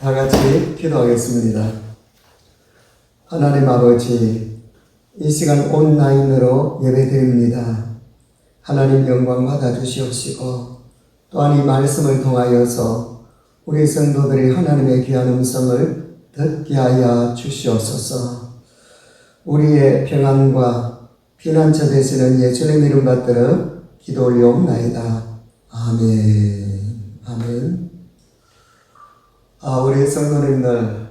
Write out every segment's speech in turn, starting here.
다 같이 기도하겠습니다. 하나님 아버지, 이 시간 온라인으로 예배드립니다. 하나님 영광 받아주시옵시고 또한 이 말씀을 통하여서 우리 성도들이 하나님의 귀한 음성을 듣게 하여 주시옵소서. 우리의 평안과 피난처 되시는 예수님 이름 받들어 기도 올려옵나이다. 아멘. 아멘. 우리 성도님들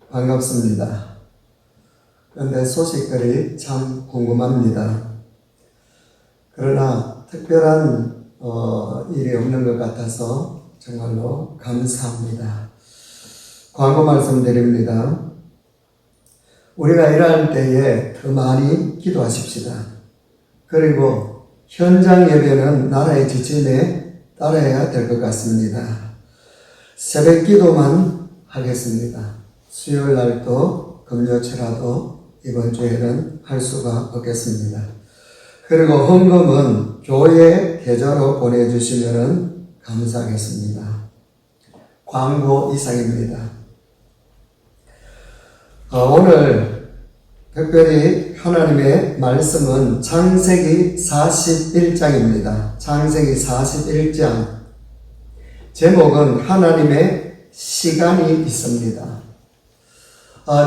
반갑습니다. 그런데 소식들이 참 궁금합니다. 그러나 특별한 일이 없는 것 같아서 정말로 감사합니다. 광고 말씀드립니다. 우리가 일할 때에 더 많이 기도하십시다. 그리고 현장 예배는 나라의 지침에 따라야 될 것 같습니다. 새벽 기도만 하겠습니다. 수요일 날도 금요일라도 이번 주에는 할 수가 없겠습니다. 그리고 헌금은 교회 계좌로 보내주시면 감사하겠습니다. 광고 이상입니다. 오늘 특별히 하나님의 말씀은 창세기 41장입니다. 창세기 41장 제목은 하나님의 시간이 있습니다.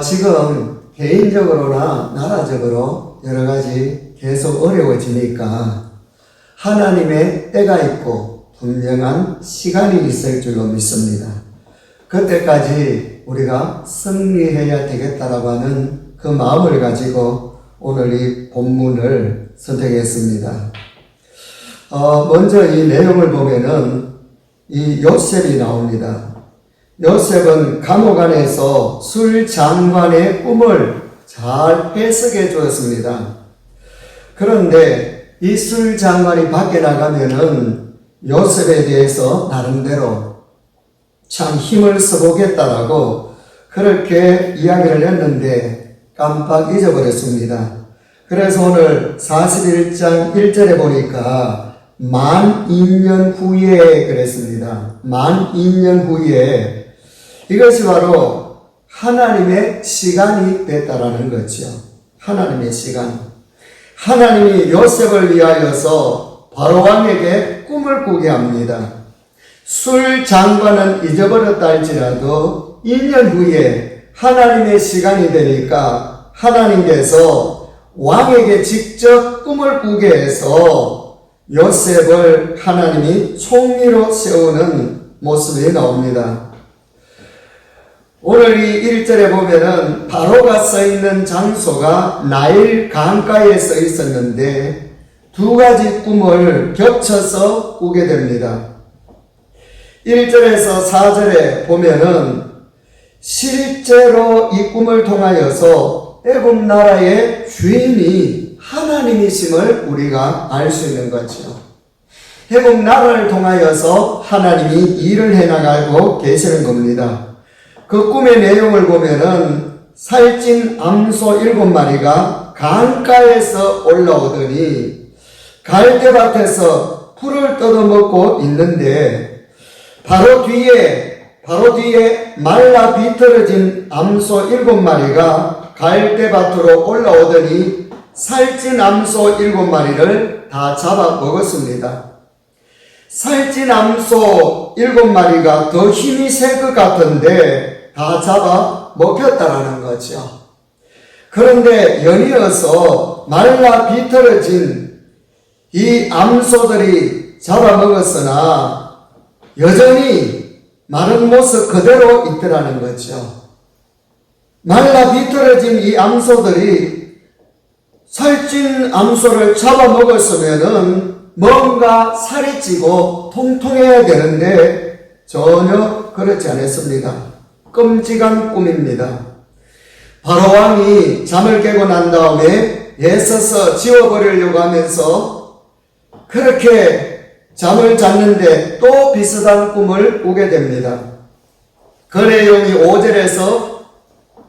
지금 개인적으로나 나라적으로 여러 가지 계속 어려워지니까 하나님의 때가 있고 분명한 시간이 있을 줄로 믿습니다. 그때까지 우리가 승리해야 되겠다라고 하는 그 마음을 가지고 오늘 이 본문을 선택했습니다. 먼저 이 내용을 보면은 이 요셉이 나옵니다. 요셉은 감옥 안에서 술장관의 꿈을 잘 해석해 주었습니다. 그런데 이 술장관이 밖에 나가면은 요셉에 대해서 나름대로 참 힘을 써보겠다라고 그렇게 이야기를 했는데 깜빡 잊어버렸습니다. 그래서 오늘 41장 1절에 보니까 만 2년 후에 그랬습니다. 만 2년 후에 이것이 바로 하나님의 시간이 됐다라는 거죠. 하나님의 시간. 하나님이 요셉을 위하여서 바로왕에게 꿈을 꾸게 합니다. 술 장관은 잊어버렸다 할지라도 2년 후에 하나님의 시간이 되니까 하나님께서 왕에게 직접 꿈을 꾸게 해서 요셉을 하나님이 총리로 세우는 모습이 나옵니다. 오늘 이 1절에 보면은 바로가 써 있는 장소가 나일 강가에 써 있었는데 두 가지 꿈을 겹쳐서 꾸게 됩니다. 1절에서 4절에 보면은 실제로 이 꿈을 통하여서 애굽 나라의 주인이 하나님이심을 우리가 알 수 있는 거죠. 애굽 나라를 통하여서 하나님이 일을 해나가고 계시는 겁니다. 그 꿈의 내용을 보면은 살찐 암소 7마리가 강가에서 올라오더니 갈대밭에서 풀을 뜯어먹고 있는데 바로 뒤에 말라 비틀어진 암소 7마리가 갈대밭으로 올라오더니 살찐 암소 7마리를 다 잡아먹었습니다. 살찐 암소 7마리가 더 힘이 셀 것 같은데 다 잡아먹혔다라는 거죠. 그런데 연이어서 말라 비틀어진 이 암소들이 잡아먹었으나 여전히 마른 모습 그대로 있더라는 거죠. 말라 비틀어진 이 암소들이 살찐 암소를 잡아먹었으면은 뭔가 살이 찌고 통통해야 되는데 전혀 그렇지 않았습니다. 끔찍한 꿈입니다. 바로왕이 잠을 깨고 난 다음에 애써서 지워버리려고 하면서 그렇게 잠을 잤는데 또 비슷한 꿈을 꾸게 됩니다. 그 내용이 5절에서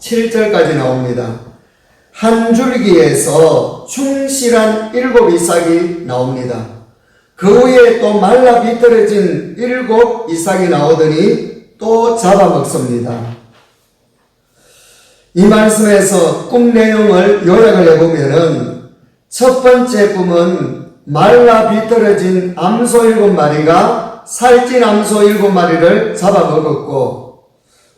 7절까지 나옵니다. 한 줄기에서 충실한 7 이삭이 나옵니다. 그 후에 또 말라 비틀어진 7 이삭이 나오더니 또 잡아먹습니다. 이 말씀에서 꿈 내용을 요약을 해보면은 첫 번째 꿈은 말라 비틀어진 암소 7마리가 살찐 암소 7마리를 잡아먹었고,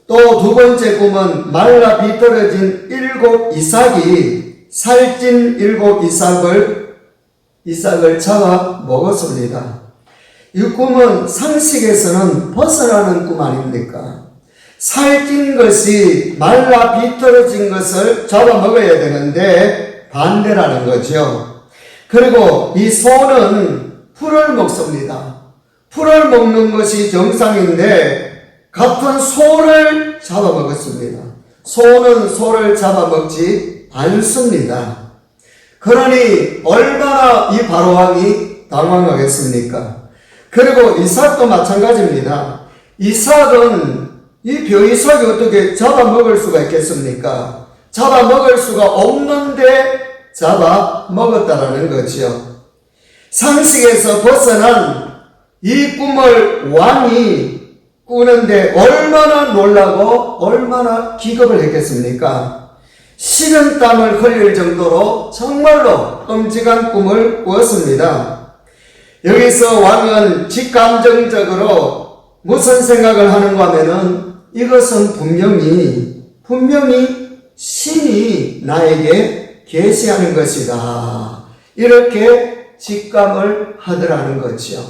또 두 번째 꿈은 말라 비틀어진 7 이삭이 살찐 7 이삭을 잡아먹었습니다. 이 꿈은 상식에서는 벗어나는 꿈 아닙니까? 살찐 것이 말라 비틀어진 것을 잡아먹어야 되는데 반대라는 거죠. 그리고 이 소는 풀을 먹습니다. 풀을 먹는 것이 정상인데 같은 소를 잡아먹었습니다. 소는 소를 잡아먹지 않습니다. 그러니 얼마나 이 바로왕이 당황하겠습니까? 그리고 이삭도 마찬가지입니다. 이삭은 이 벼이삭이 어떻게 잡아먹을 수가 있겠습니까? 잡아먹을 수가 없는데 잡아먹었다라는 거죠. 상식에서 벗어난 이 꿈을 왕이 꾸는데 얼마나 놀라고 얼마나 기겁을 했겠습니까? 식은땀을 흘릴 정도로 정말로 끔찍한 꿈을 꾸었습니다. 여기서 왕은 직감정적으로 무슨 생각을 하는가 하면은 이것은 분명히 신이 나에게 계시하는 것이다. 이렇게 직감을 하더라는 거죠.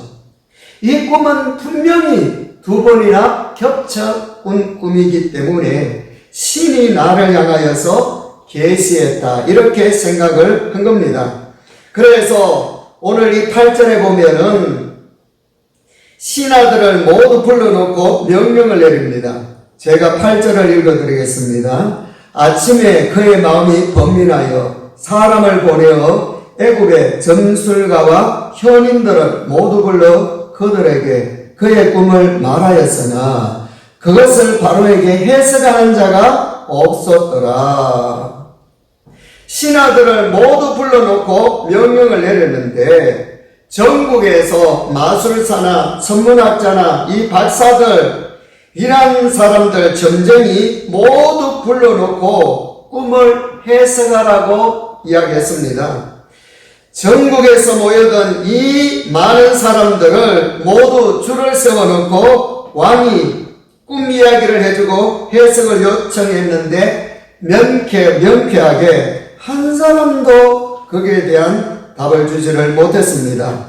이 꿈은 분명히 2번이나 겹쳐 꾼 꿈이기 때문에 신이 나를 향하여서 계시했다. 이렇게 생각을 한 겁니다. 그래서 오늘 이 8절에 보면은 신하들을 모두 불러놓고 명령을 내립니다. 제가 8절을 읽어드리겠습니다. 아침에 그의 마음이 번민하여 사람을 보내어 애굽의 점술가와 현인들을 모두 불러 그들에게 그의 꿈을 말하였으나 그것을 바로에게 해석하는 자가 없었더라. 신하들을 모두 불러놓고 명령을 내렸는데 전국에서 마술사나 천문학자나 이 박사들 이런 사람들 점쟁이 모두 불러놓고 꿈을 해석하라고 이야기했습니다. 전국에서 모여든 이 많은 사람들을 모두 줄을 세워놓고 왕이 꿈 이야기를 해주고 해석을 요청했는데 명쾌하게 한 사람도 거기에 대한 답을 주지를 못했습니다.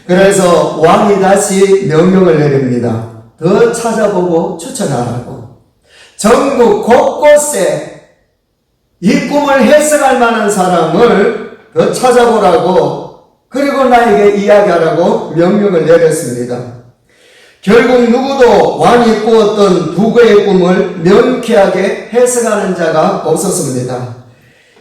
그래서 왕이 다시 명령을 내립니다. 더 찾아보고 추천하라고. 전국 곳곳에 이 꿈을 해석할 만한 사람을 더 찾아보라고, 그리고 나에게 이야기하라고 명령을 내렸습니다. 결국 누구도 왕이 꾸었던 두개의 꿈을 명쾌하게 해석하는 자가 없었습니다.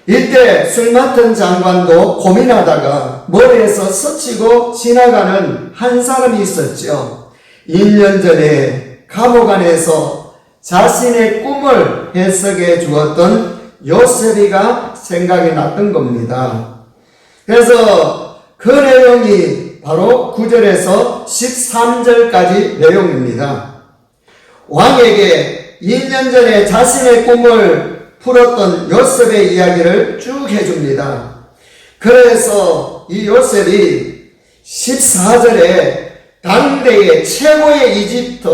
이때 술 맡은 장관도 고민하다가 머리에서 스치고 지나가는 한 사람이 있었죠. 2년 전에 감옥 안에서 자신의 꿈을 해석해 주었던 요셉이가 생각이 났던 겁니다. 그래서 그 내용이 바로 9절에서 13절까지 내용입니다. 왕에게 2년 전에 자신의 꿈을 풀었던 요셉의 이야기를 쭉 해줍니다. 그래서 이 요셉이 14절에 당대의 최고의 이집트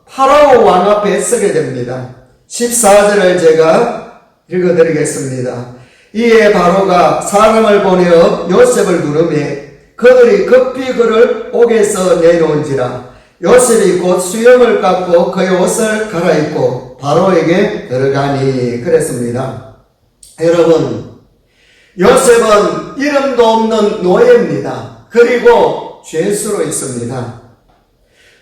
파라오 왕 앞에 서게 됩니다. 14절을 제가 읽어드리겠습니다. 이에 바로가 사람을 보내어 요셉을 부르매 그들이 급히 그를 옥에서 내놓은지라 요셉이 곧 수염을 깎고 그의 옷을 갈아입고 바로에게 들어가니 그랬습니다. 여러분, 요셉은 이름도 없는 노예입니다. 그리고 죄수로 있습니다.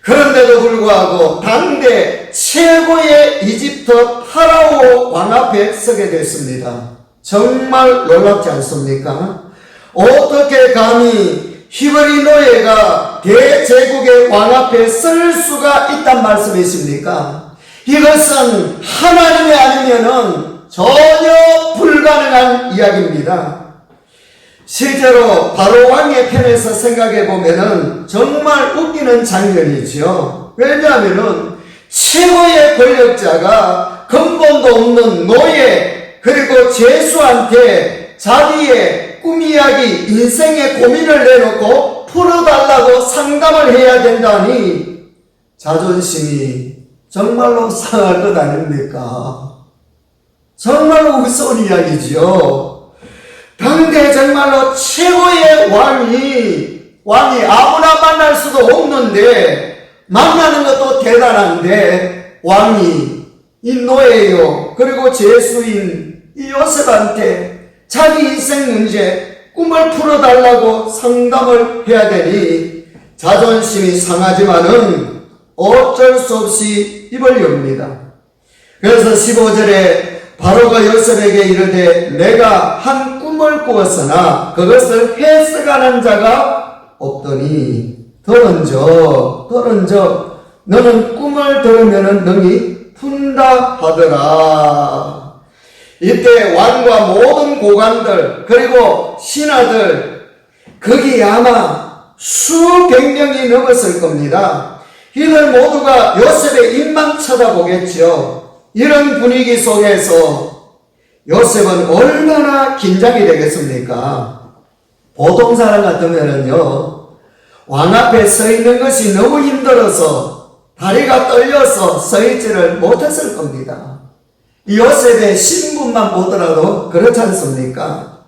그런데도 불구하고 당대 최고의 이집트 파라오 왕 앞에 서게 됐습니다. 정말 놀랍지 않습니까? 어떻게 감히 히브리 노예가 대제국의 왕 앞에 설 수가 있단 말씀이십니까? 이것은 하나님이 아니면은 전혀 불가능한 이야기입니다. 실제로 바로 왕의 편에서 생각해 보면은 정말 웃기는 장면이죠. 왜냐하면은 최고의 권력자가 근본도 없는 노예 그리고 죄수한테 자기의 꿈 이야기 인생의 고민을 내놓고 풀어달라고 상담을 해야 된다니 자존심이 정말로 상할 것 아닙니까? 정말로 무서운 이야기지요. 당대 정말로 최고의 왕이 아무나 만날 수도 없는데 만나는 것도 대단한데 왕이 이 노예요 그리고 죄수인 이 요셉한테 자기 인생 문제 꿈을 풀어달라고 상담을 해야 되니 자존심이 상하지만은 어쩔 수 없이 입을 엽니다. 그래서 15절에 바로가 요셉에게 이르되 내가 한 꿈을 꾸었으나 그것을 해석하는 자가 없더니 들은즉 너는 꿈을 들으면 능히 푼다 하더라. 이때 왕과 모든 고관들 그리고 신하들 거기 아마 수백 명이 넘었을 겁니다. 이들 모두가 요셉의 입만 쳐다보겠죠. 이런 분위기 속에서 요셉은 얼마나 긴장이 되겠습니까? 보통 사람 같으면은요, 왕 앞에 서 있는 것이 너무 힘들어서 다리가 떨려서 서 있지를 못했을 겁니다. 요셉의 신분만 보더라도 그렇지 않습니까?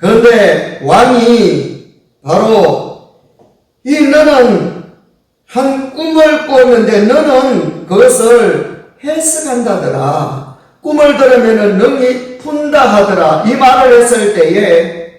그런데 왕이 바로 너는 한 꿈을 꾸었는데 너는 그것을 해석한다더라. 꿈을 들으면 능히 푼다 하더라. 이 말을 했을 때에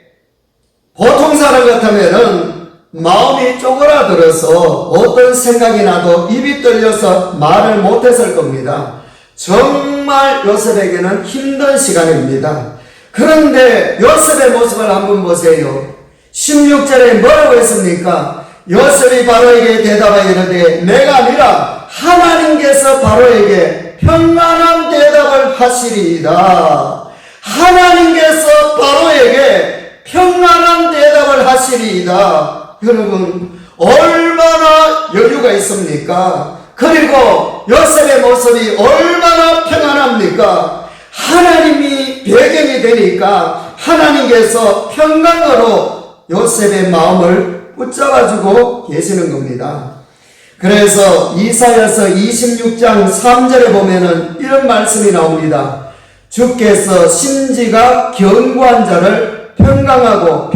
보통 사람 같으면은 마음이 쪼그라들어서 어떤 생각이 나도 입이 떨려서 말을 못했을 겁니다. 정말 요셉에게는 힘든 시간입니다. 그런데 요셉의 모습을 한번 보세요. 16절에 뭐라고 했습니까? 요셉이 바로에게 대답하여 이르되 내가 아니라 하나님께서 바로에게 평안한 대답을 하시리이다. 하나님께서 바로에게 평안한 대답을 하시리이다. 여러분 얼마나 여유가 있습니까? 그리고 요셉의 모습이 얼마나 평안합니까? 하나님이 배경이 되니까 하나님께서 평강으로 요셉의 마음을 붙잡아주고 계시는 겁니다. 그래서 이사야서 26장 3절에 보면은 이런 말씀이 나옵니다. 주께서 심지가 견고한 자를 평강하도록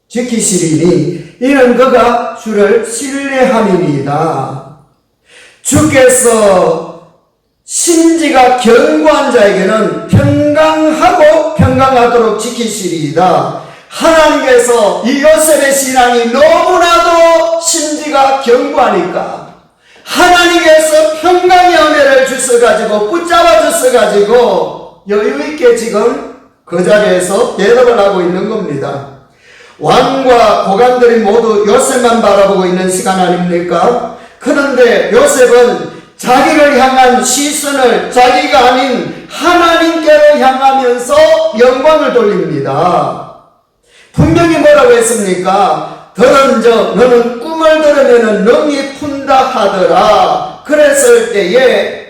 지키시리니 이는 그가 주를 신뢰함이니이다. 주께서 심지가 견고한 자에게는 평강하도록 지키시리이다. 하나님께서 이 요셉의 신앙이 너무나도 심지가 견고하니까 하나님께서 평강의 은혜를 주셔가지고 붙잡아 주셔가지고 여유있게 지금 그 자리에서 대답을 하고 있는 겁니다. 왕과 고관들이 모두 요셉만 바라보고 있는 시간 아닙니까? 그런데 요셉은 자기를 향한 시선을 자기가 아닌 하나님께로 향하면서 영광을 돌립니다. 분명히 뭐라고 했습니까? 들은즉 너는 꿈을 들으면 능히 푼다 하더라. 그랬을 때에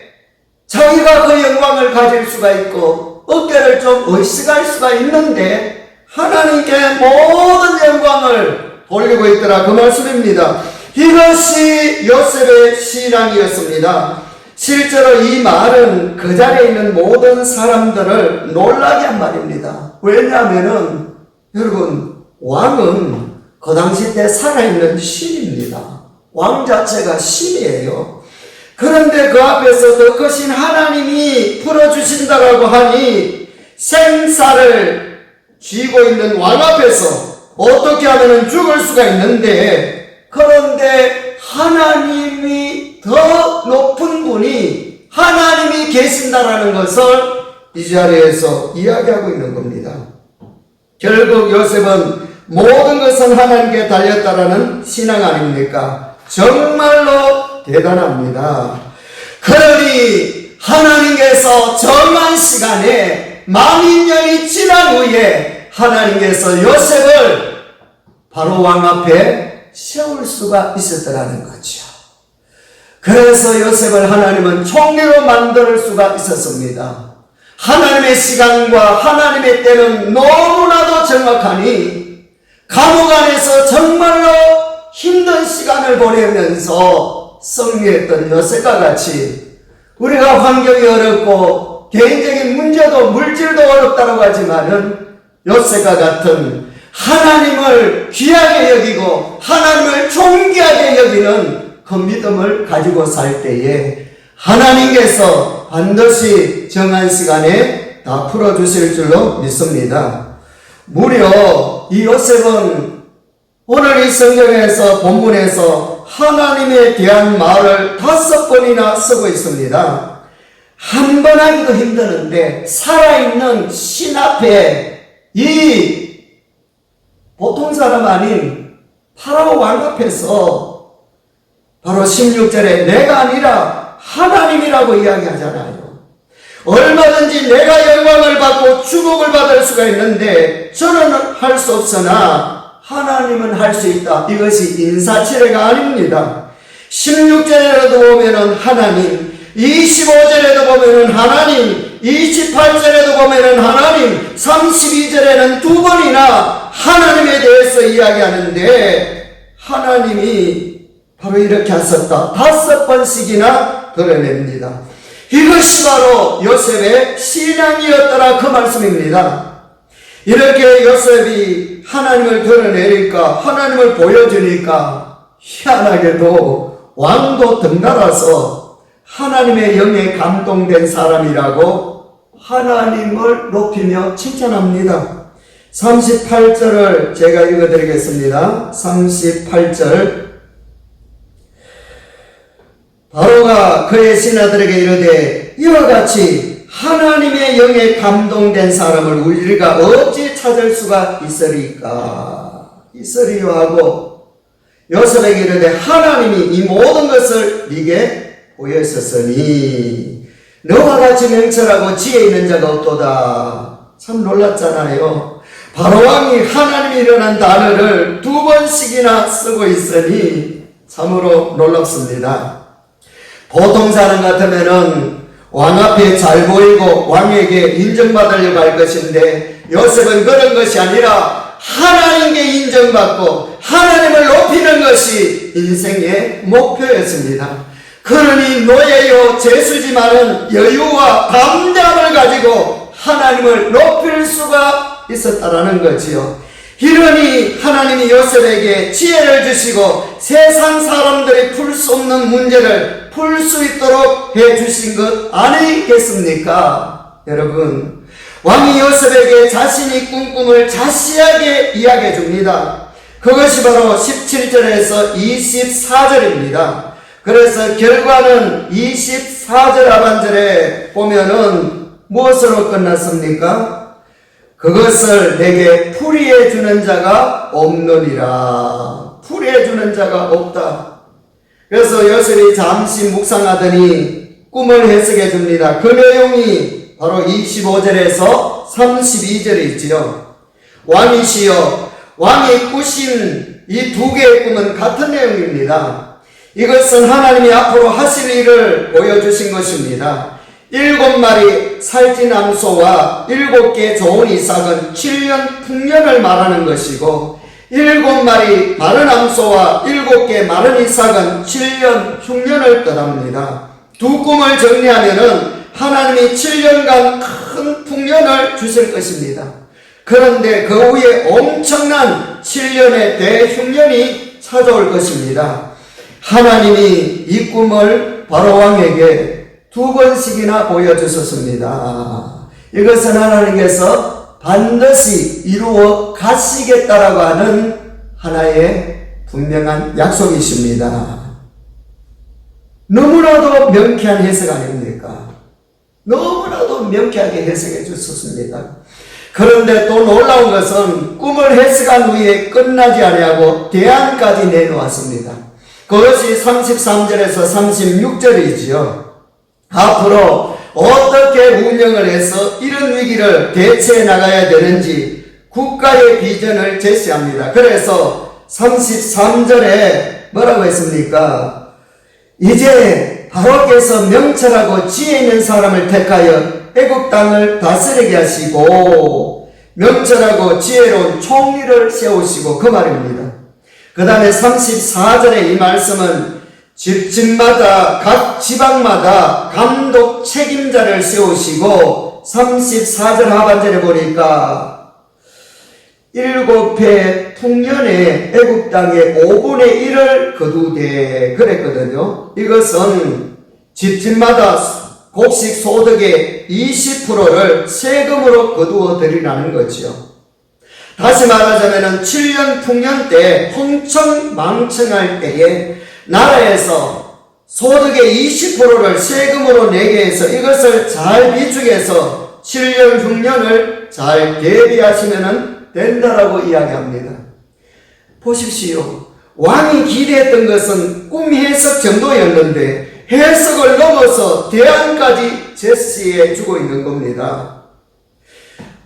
자기가 그 영광을 가질 수가 있고 어깨를 좀 의식할 수가 있는데 하나님께 모든 영광을 돌리고 있더라. 그 말씀입니다. 이것이 요셉의 신앙이었습니다. 실제로 이 말은 그 자리에 있는 모든 사람들을 놀라게 한 말입니다. 왜냐하면은 여러분 왕은 그 당시 때 살아있는 신입니다. 왕 자체가 신이에요. 그런데 그 앞에서 더 크신 하나님이 풀어주신다라고 하니 생사를 쥐고 있는 왕 앞에서 어떻게 하면 죽을 수가 있는데 그런데 하나님이 더 높은 분이 하나님이 계신다라는 것을 이 자리에서 이야기하고 있는 겁니다. 결국 요셉은 모든 것은 하나님께 달렸다라는 신앙 아닙니까? 정말로 대단합니다. 그러니 하나님께서 정한 시간에 만인년이 지난 후에 하나님께서 요셉을 바로 왕 앞에 세울 수가 있었더라는 거죠. 그래서 요셉을 하나님은 총리로 만들 수가 있었습니다. 하나님의 시간과 하나님의 때는 너무나도 정확하니 감옥 안에서 정말로 힘든 시간을 보내면서 승리했던 요셉과 같이 우리가 환경이 어렵고 개인적인 문제도 물질도 어렵다고 하지만은 요셉과 같은 하나님을 귀하게 여기고 하나님을 존귀하게 여기는 그 믿음을 가지고 살 때에 하나님께서 반드시 정한 시간에 다 풀어주실 줄로 믿습니다. 무려 이 요셉은 오늘 이 성경에서 본문에서 하나님에 대한 말을 5번이나 쓰고 있습니다. 한 번 하기도 힘드는데 살아있는 신 앞에 이 보통 사람 아닌 파라오 왕 앞에서 바로 16절에 내가 아니라 하나님이라고 이야기하잖아요. 얼마든지 내가 영광을 받고 주목을 받을 수가 있는데 저는 할 수 없으나 하나님은 할 수 있다. 이것이 인사치레가 아닙니다. 16절에도 보면은 하나님, 25절에도 보면은 하나님, 28절에도 보면은 하나님, 32절에는 2번이나 하나님에 대해서 이야기하는데 하나님이 바로 이렇게 하셨다. 5번씩이나 드러냅니다. 이것이 바로 요셉의 신앙이었더라 그 말씀입니다. 이렇게 요셉이 하나님을 드러내니까 하나님을 보여주니까 희한하게도 왕도 덩달아서 하나님의 영에 감동된 사람이라고 하나님을 높이며 칭찬합니다. 38절을 제가 읽어드리겠습니다. 38절 바로가 그의 신하들에게 이르되 이와 같이 하나님의 영에 감동된 사람을 우리가 어찌 찾을 수가 있으리요 하고 요셉에게 이르되 하나님이 이 모든 것을 네게 보여주셨으니 너와 같이 명철하고 지혜 있는 자가 없도다. 참 놀랐잖아요. 바로왕이 하나님이라는 단어를 2번씩이나 쓰고 있으니 참으로 놀랍습니다. 보통 사람 같으면은 왕 앞에 잘 보이고 왕에게 인정받으려고 할 것인데 요셉은 그런 것이 아니라 하나님께 인정받고 하나님을 높이는 것이 인생의 목표였습니다. 그러니 노예요 죄수지만은 여유와 담대함을 가지고 하나님을 높일 수가 있었다라는 거지요. 이러니 하나님이 요셉에게 지혜를 주시고 세상 사람들이 풀 수 없는 문제를 풀 수 있도록 해주신 것 아니겠습니까? 여러분, 왕이 요셉에게 자신이 꾼 꿈을 자세하게 이야기해 줍니다. 그것이 바로 17절에서 24절입니다. 그래서 결과는 24절 하반절에 보면은 무엇으로 끝났습니까? 그것을 내게 풀이해 주는 자가 없느니라. 풀이해 주는 자가 없다. 그래서 요셉이 잠시 묵상하더니 꿈을 해석해 줍니다. 그 내용이 바로 25절에서 32절에 있지요. 왕이시여, 왕이 꾸신 이 2개의 꿈은 같은 내용입니다. 이것은 하나님이 앞으로 하실 일을 보여주신 것입니다. 7마리 살찐 암소와 7개 좋은 이삭은 7년 풍년을 말하는 것이고 7마리 마른 암소와 7개 마른 이삭은 7년 흉년을 뜻합니다. 2 꿈을 정리하면은 하나님이 7년간 큰 풍년을 주실 것입니다. 그런데 그 후에 엄청난 7년의 대흉년이 찾아올 것입니다. 하나님이 이 꿈을 바로왕에게 2번씩이나 보여주셨습니다. 이것은 하나님께서 반드시 이루어 가시겠다라고 하는 하나의 분명한 약속이십니다. 너무나도 명쾌한 해석 아닙니까? 너무나도 명쾌하게 해석해 주셨습니다. 그런데 또 놀라운 것은 꿈을 해석한 후에 끝나지 아니하고 대안까지 내놓았습니다. 그것이 33절에서 36절이지요. 앞으로 어떻게 운영을 해서 이런 위기를 대처해 나가야 되는지 국가의 비전을 제시합니다. 그래서 33절에 뭐라고 했습니까? 이제 바로께서 명철하고 지혜 있는 사람을 택하여 애국 땅을 다스리게 하시고 명철하고 지혜로운 총리를 세우시고 그 말입니다. 그 다음에 34절에 이 말씀은 집집마다 각 지방마다 감독 책임자를 세우시고 34절 하반절에 보니까 7해 풍년에 애국 땅의 5분의 1을 거두되 그랬거든요. 이것은 집집마다 곡식 소득의 20%를 세금으로 거두어 드리라는 거죠. 다시 말하자면 7년 풍년 때 흥청망청할 때에 나라에서 소득의 20%를 세금으로 내게 해서 이것을 잘 비축해서 7년 흉년을 잘 대비하시면 된다라고 이야기합니다. 보십시오. 왕이 기대했던 것은 꿈 해석 정도였는데 해석을 넘어서 대안까지 제시해 주고 있는 겁니다.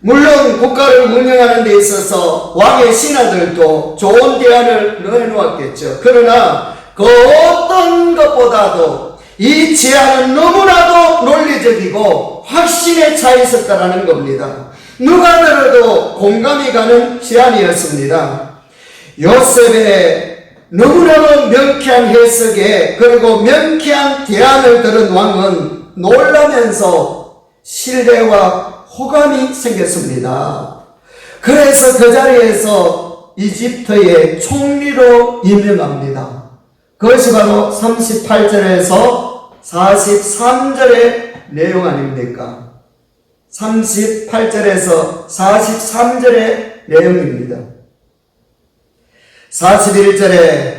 물론 국가를 운영하는 데 있어서 왕의 신하들도 좋은 대안을 넣어놓았겠죠. 그러나 그 어떤 것보다도 이 제안은 너무나도 논리적이고 확신에 차 있었다라는 겁니다. 누가 들어도 공감이 가는 제안이었습니다. 요셉의 너무나도 명쾌한 해석에 그리고 명쾌한 대안을 들은 왕은 놀라면서 신뢰와 호감이 생겼습니다. 그래서 그 자리에서 이집트의 총리로 임명합니다. 그것이 바로 38절에서 43절의 내용 아닙니까? 38절에서 43절의 내용입니다. 41절에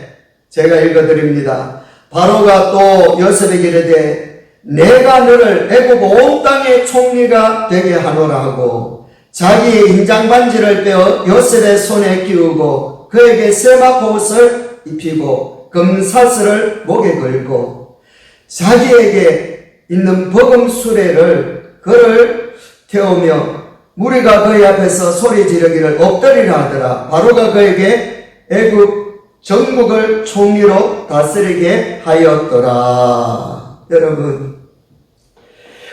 제가 읽어드립니다. 바로가 또 요셉에게 이르되 내가 너를 애굽 온 땅의 총리가 되게 하노라 하고 자기의 인장반지를 빼어 요셉의 손에 끼우고 그에게 세마포 옷을 입히고 금사슬을 목에 걸고 자기에게 있는 버금 수레를 그를 태우며 무리가 그의 앞에서 소리 지르기를 엎드리라 하더라. 바로가 그에게 애굽 전국을 총리로 다스리게 하였더라. 여러분,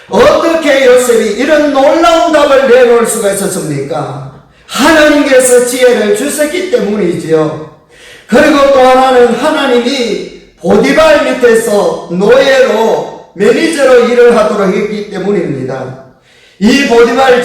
어떻게 요셉이 이런 놀라운 답을 내놓을 수가 있었습니까? 하나님께서 지혜를 주셨기 때문이지요. 그리고 또 하나는 하나님이 보디발 밑에서 노예로 매니저로 일을 하도록 했기 때문입니다. 이 보디발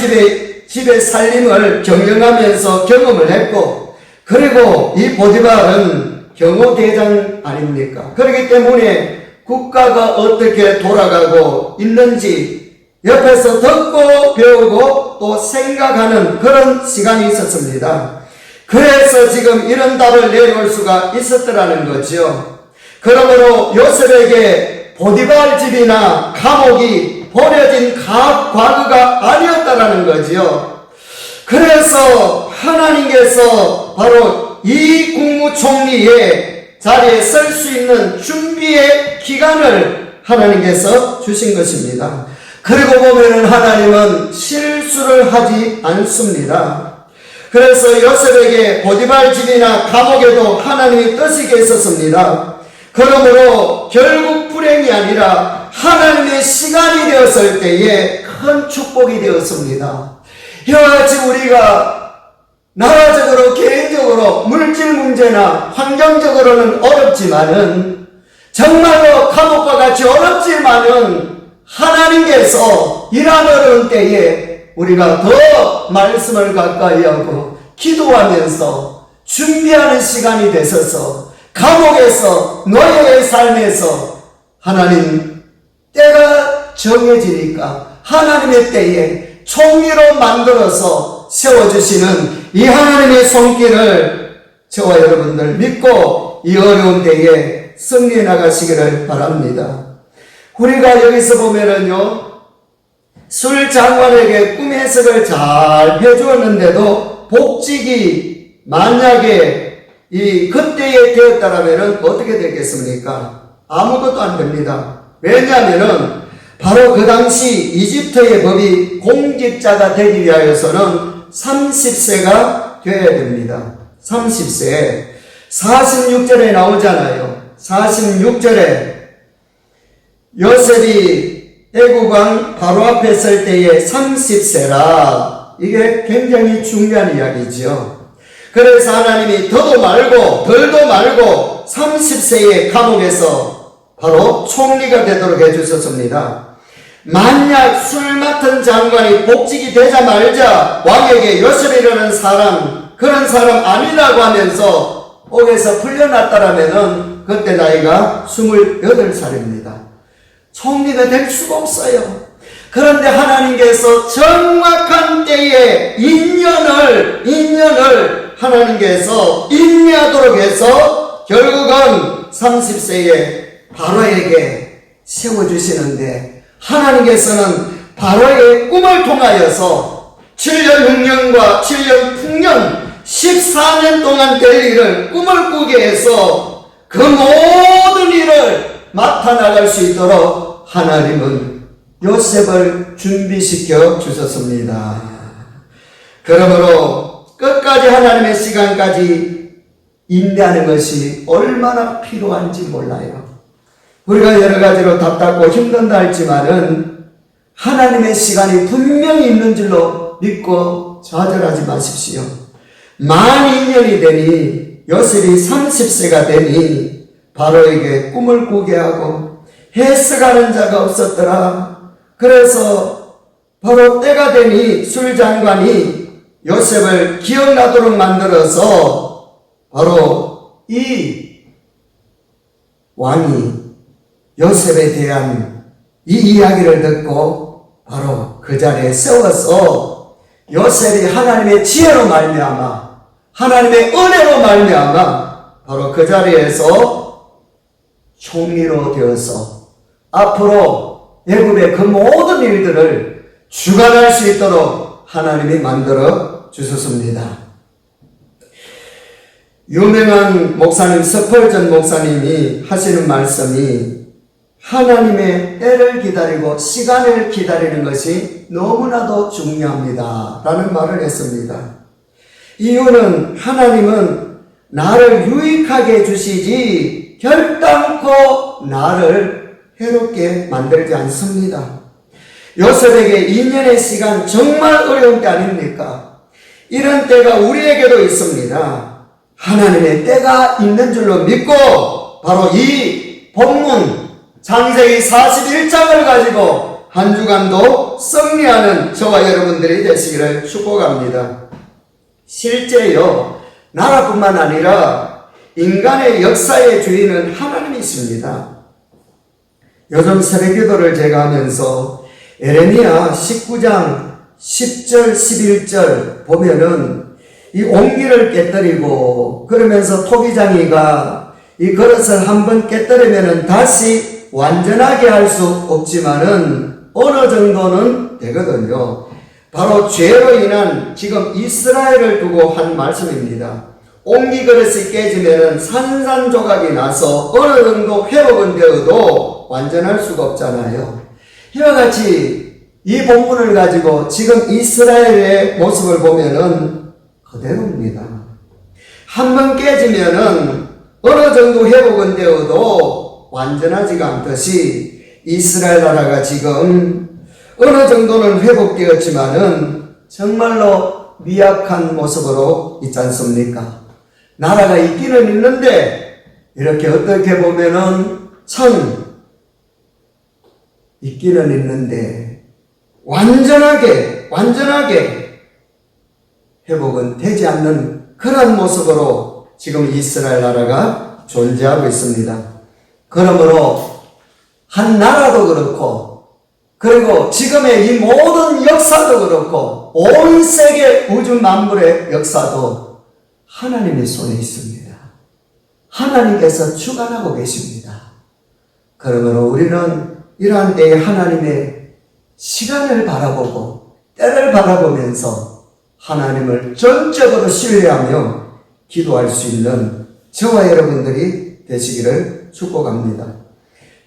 집의 살림을 경영하면서 경험을 했고, 그리고 이 보디발은 경호대장 아닙니까? 그렇기 때문에 국가가 어떻게 돌아가고 있는지 옆에서 듣고 배우고 또 생각하는 그런 시간이 있었습니다. 그래서 지금 이런 답을 내놓을 수가 있었더라는 거죠. 그러므로 요셉에게 보디발 집이나 감옥이 버려진 과거가 아니었다라는 거지요. 그래서 하나님께서 바로 이 국무총리의 자리에 설 수 있는 준비의 기간을 하나님께서 주신 것입니다. 그리고 보면 하나님은 실수를 하지 않습니다. 그래서 요셉에게 보디발 집이나 감옥에도 하나님이 뜻이 있었습니다. 그러므로 결국 불행이 아니라 하나님의 시간이 되었을 때에 큰 축복이 되었습니다. 이와 같이 우리가 나라적으로 개인적으로 물질 문제나 환경적으로는 어렵지만은 정말로 감옥과 같이 어렵지만은 하나님께서 이런 어려운 때에 우리가 더 말씀을 가까이 하고 기도하면서 준비하는 시간이 되셔서 감옥에서 노예의 삶에서 하나님 때가 정해지니까 하나님의 때에 총리로 만들어서 세워주시는 이 하나님의 손길을 저와 여러분들 믿고 이 어려운 때에 승리해 나가시기를 바랍니다. 우리가 여기서 보면은요, 술 장관에게 꿈 해석을 잘 해주었는데도 복직이 만약에 그때에 되었다라면 어떻게 되겠습니까? 아무것도 안 됩니다. 왜냐하면은 바로 그 당시 이집트의 법이 공직자가 되기 위하여서는 30세가 되어야 됩니다. 30세. 46절에 나오잖아요. 46절에 요셉이 애국왕 바로 앞에 설 때에 30세라. 이게 굉장히 중요한 이야기죠. 그래서 하나님이 더도 말고 덜도 말고 30세의 감옥에서 바로 총리가 되도록 해주셨습니다. 만약 술 맡은 장관이 복직이 되자마자 왕에게 요셉이라는 사람, 그런 사람 아니라고 하면서 옥에서 풀려났다라면은 그때 나이가 28살입니다. 총리가 될 수가 없어요. 그런데 하나님께서 정확한 때에 인연을 하나님께서 인내하도록 해서 결국은 30세에 바로에게 세워주시는데, 하나님께서는 바로의 꿈을 통하여서 7년 흉년과 7년 풍년 14년 동안 될 일을 꿈을 꾸게 해서 그 모든 일을 맡아나갈 수 있도록 하나님은 요셉을 준비시켜 주셨습니다. 그러므로 끝까지 하나님의 시간까지 인내하는 것이 얼마나 필요한지 몰라요. 우리가 여러 가지로 답답고 힘든다 할지만은 하나님의 시간이 분명히 있는 줄로 믿고 좌절하지 마십시오. 만 2년이 되니 요셉이 30세가 되니 바로에게 꿈을 꾸게 하고 해석하는 자가 없었더라. 그래서 바로 때가 되니 술장관이 요셉을 기억나도록 만들어서 바로 이 왕이 요셉에 대한 이 이야기를 듣고 바로 그 자리에 세워서 요셉이 하나님의 지혜로 말미암아 하나님의 은혜로 말미암아 바로 그 자리에서 총리로 되어서 앞으로 애굽의 그 모든 일들을 주관할 수 있도록 하나님이 만들어 주셨습니다. 유명한 목사님 스펄전 목사님이 하시는 말씀이 하나님의 때를 기다리고 시간을 기다리는 것이 너무나도 중요합니다 라는 말을 했습니다. 이유는 하나님은 나를 유익하게 해주시지 결단코 나를 해롭게 만들지 않습니다. 요셉에게 2년의 시간 정말 어려운 때 아닙니까? 이런 때가 우리에게도 있습니다. 하나님의 때가 있는 줄로 믿고 바로 이 본문 창세기 41장을 가지고 한 주간도 승리하는 저와 여러분들이 되시기를 축복합니다. 실제요, 나라뿐만 아니라 인간의 역사의 주인은 하나님이십니다. 요즘 새벽기도를 제가 하면서 에레미야 19장 10절 11절 보면은 이 옹기를 깨뜨리고 그러면서 토기장이가 이 그릇을 한번 깨뜨리면은 다시 완전하게 할 수 없지만은 어느 정도는 되거든요. 바로 죄로 인한 지금 이스라엘을 두고 한 말씀입니다. 옹기 그릇이 깨지면은 산산조각이 나서 어느 정도 회복은 되어도 완전할 수가 없잖아요. 이와 같이 이 본문을 가지고 지금 이스라엘의 모습을 보면은 그대로입니다. 한번 깨지면은 어느 정도 회복은 되어도 완전하지가 않듯이 이스라엘 나라가 지금 어느 정도는 회복되었지만은 정말로 미약한 모습으로 있지 않습니까? 나라가 있기는 있는데 이렇게 어떻게 보면은 있기는 있는데 완전하게 회복은 되지 않는 그런 모습으로 지금 이스라엘 나라가 존재하고 있습니다. 그러므로 한 나라도 그렇고 그리고 지금의 이 모든 역사도 그렇고 온 세계 우주 만물의 역사도 하나님의 손에 있습니다. 하나님께서 주관하고 계십니다. 그러므로 우리는 이러한 때에 하나님의 시간을 바라보고 때를 바라보면서 하나님을 전적으로 신뢰하며 기도할 수 있는 저와 여러분들이 되시기를 축복합니다.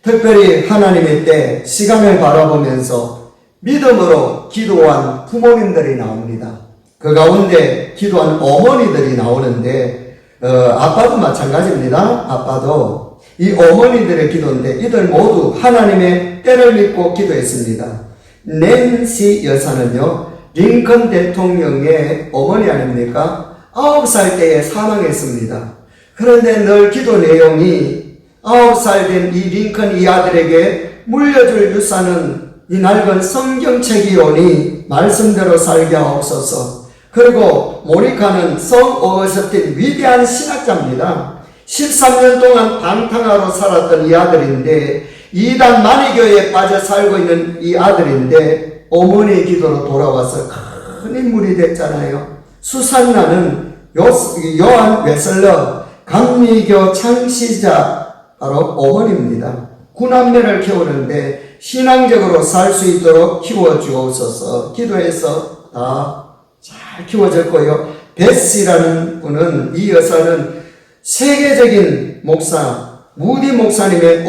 특별히 하나님의 때 시간을 바라보면서 믿음으로 기도한 부모님들이 나옵니다. 그 가운데 기도한 어머니들이 나오는데 아빠도 마찬가지입니다. 아빠도 이 어머니들의 기도인데 이들 모두 하나님의 때를 믿고 기도했습니다. 낸시 여사는요, 링컨 대통령의 어머니 아닙니까? 9살 때에 사망했습니다. 그런데 늘 기도 내용이 9살 된 이 링컨 이 아들에게 물려줄 유산은 이 낡은 성경책이오니 말씀대로 살게 하옵소서. 그리고 모니카는 성 어거스틴 위대한 신학자입니다. 13년 동안 방탕하로 살았던 이 아들인데 이단 마니교에 빠져 살고 있는 이 아들인데 어머니의 기도로 돌아와서 큰 인물이 됐잖아요. 수산나는 요한 웨슬러 감리교 창시자 바로 어머니입니다. 구남매를 키우는데 신앙적으로 살 수 있도록 키워주옵소서. 기도해서 다 잘 키워졌고요. 베시라는 분은, 이 여사는 세계적인 목사 무디 목사님의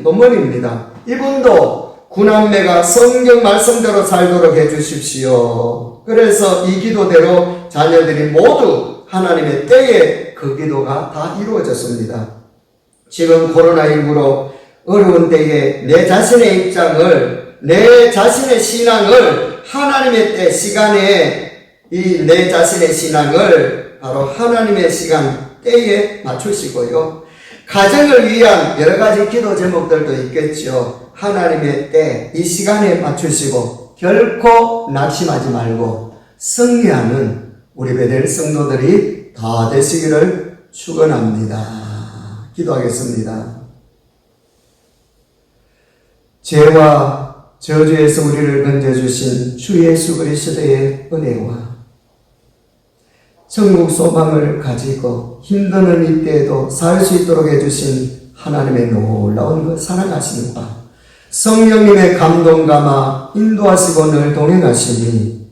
어머니입니다. 이분도 구남매가 성경 말씀대로 살도록 해주십시오. 그래서 이 기도대로 자녀들이 모두 하나님의 때에 그 기도가 다 이루어졌습니다. 지금 코로나19로 어려운 때에 내 자신의 입장을, 내 자신의 신앙을 하나님의 때, 시간에 이 내 자신의 신앙을 바로 하나님의 시간, 때에 맞추시고요. 가정을 위한 여러 가지 기도 제목들도 있겠죠. 하나님의 때, 이 시간에 맞추시고 결코 낙심하지 말고 승리하는 우리 베델 성도들이 다 되시기를 축원합니다. 기도하겠습니다. 죄와 저주에서 우리를 건져주신 주 예수 그리스도의 은혜와 천국 소망을 가지고 힘드는 이때에도 살 수 있도록 해주신 하나님의 놀라운 그 사랑하심과 성령님의 감동감화 인도하시고 늘 동행하시니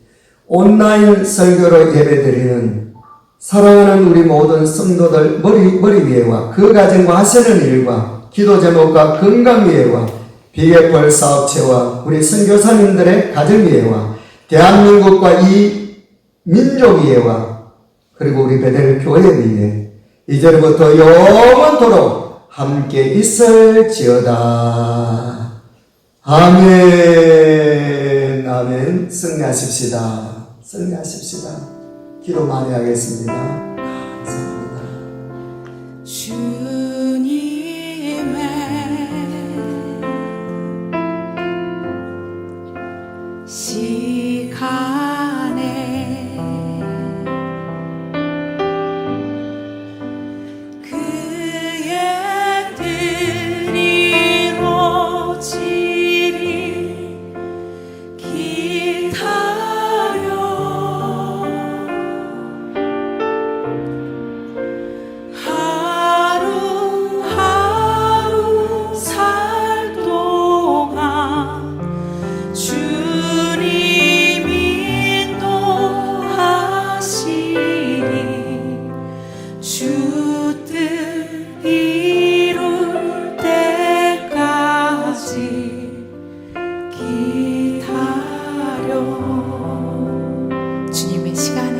온라인 설교로 예배드리는 사랑하는 우리 모든 성도들 머리 위에와 그 가정과 하시는 일과 기도 제목과 건강 위에와 비계벌 사업체와 우리 선교사님들의 가정 위에와 대한민국과 이 민족 위에와 그리고 우리 베델 교회 위에 이제부터 영원토록 함께 있을지어다. 아멘. 아멘. 승리하십시다. 승리하십시다. 기도 많이 하겠습니다. 감사합니다. 주님의 시간에 그의 뜻이 이루어지리 기다려 하루하루 살 동안 주님이 인도하시리 주 뜻 이룰 때까지 기다려 주님의 시간에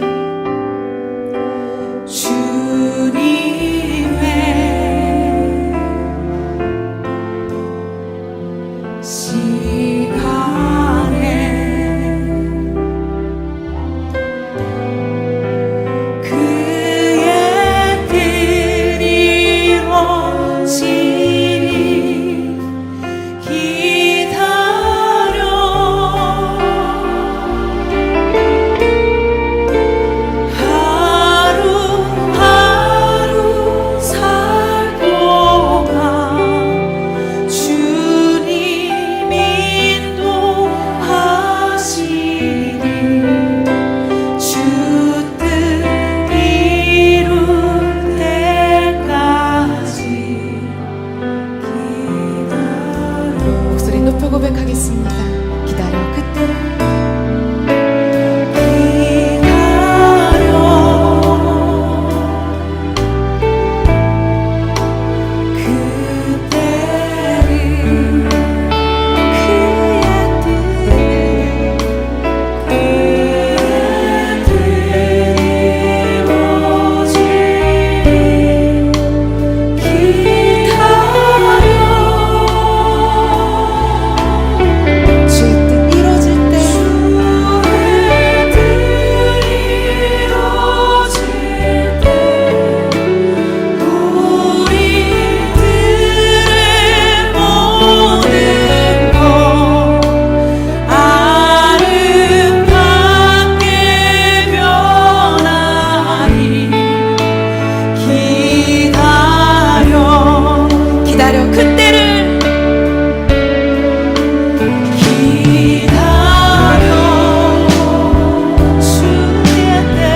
주님의 시간에 그의 뜻이 기다려 그때를 기다려 주의 때를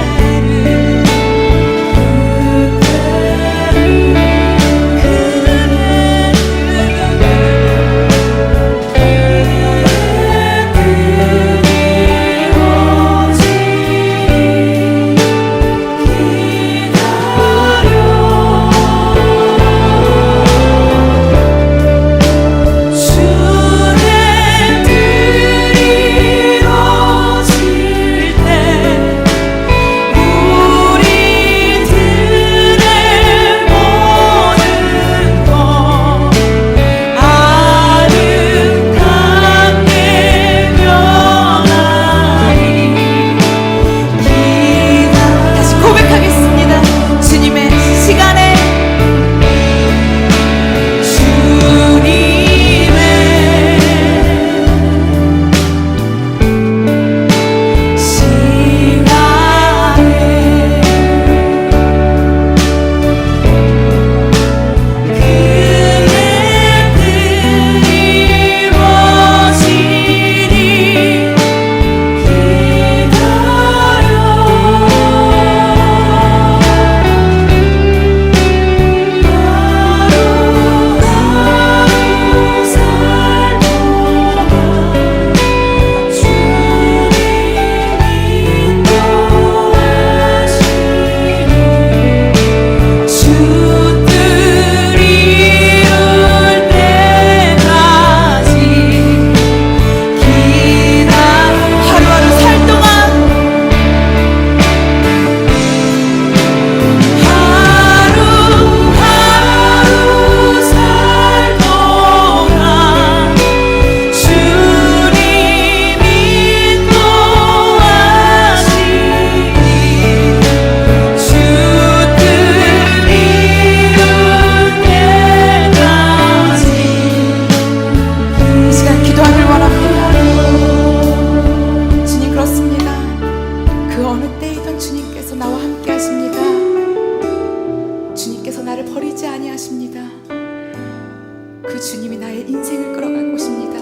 그 주님이 나의 인생을 끌어갈 것입니다.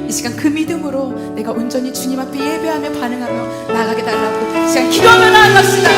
이 시간 그 믿음으로 내가 온전히 주님 앞에 예배하며 반응하며 나아가게 달라고 이 시간 기도하며 나아갑시다.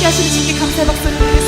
하시는 주님께 감사의 박수를 드리겠습니다.